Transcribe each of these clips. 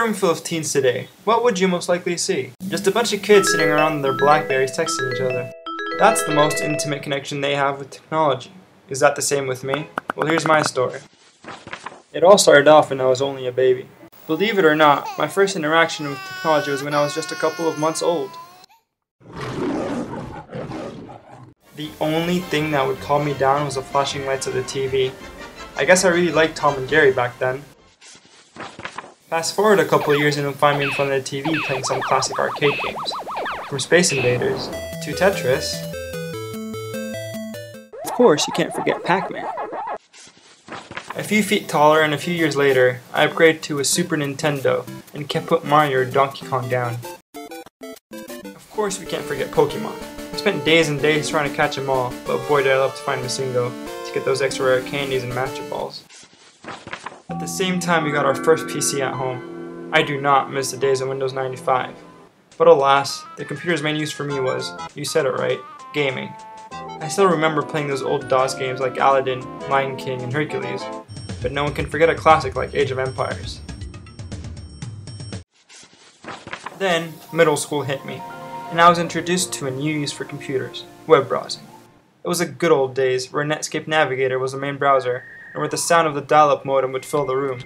room full of teens today, what would you most likely see? Just a bunch of kids sitting around their Blackberries texting each other. That's the most intimate connection they have with technology. Is that the same with me? Well, here's my story. It all started off when I was only a baby. Believe it or not, my first interaction with technology was when I was just a couple of months old. The only thing that would calm me down was the flashing lights of the TV. I guess I really liked Tom and Jerry back then. Fast forward a couple of years and you'll find me in front of the TV playing some classic arcade games. From Space Invaders to Tetris. Of course, you can't forget Pac-Man. A few feet taller and a few years later, I upgraded to a Super Nintendo and kept putting Mario or Donkey Kong down. Of course, we can't forget Pokemon. I spent days and days trying to catch them all, but boy did I love to find Mazingo to get those extra rare candies and Master Balls. At the same time we got our first PC at home. I do not miss the days of Windows 95. But alas, the computer's main use for me was, you said it right, gaming. I still remember playing those old DOS games like Aladdin, Lion King, and Hercules, but no one can forget a classic like Age of Empires. Then, middle school hit me, and I was introduced to a new use for computers, web browsing. It was the good old days where Netscape Navigator was the main browser, and where the sound of the dial-up modem would fill the room.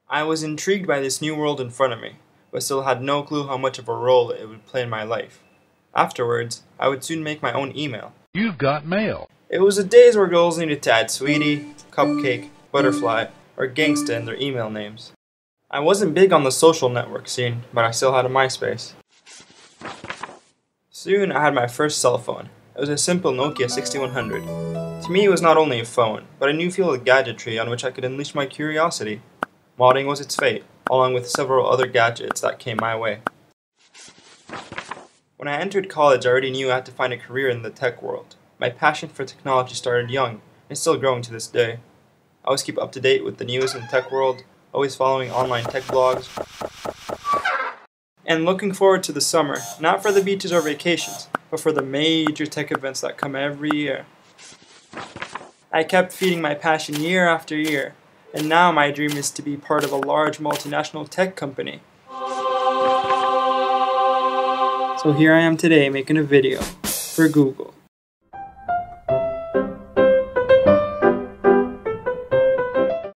I was intrigued by this new world in front of me, but still had no clue how much of a role it would play in my life. Afterwards, I would soon make my own email. You've got mail. It was the days where girls needed to add sweetie, cupcake, butterfly, or gangsta in their email names. I wasn't big on the social network scene, but I still had a MySpace. Soon I had my first cell phone. It was a simple Nokia 6100. To me it was not only a phone, but a new field of gadgetry on which I could unleash my curiosity. Modding was its fate, along with several other gadgets that came my way. When I entered college I already knew I had to find a career in the tech world. My passion for technology started young, and is still growing to this day. I always keep up to date with the news in the tech world, always following online tech blogs, and looking forward to the summer, not for the beaches or vacations, but for the major tech events that come every year. I kept feeding my passion year after year, and now my dream is to be part of a large multinational tech company. So here I am today making a video for Google.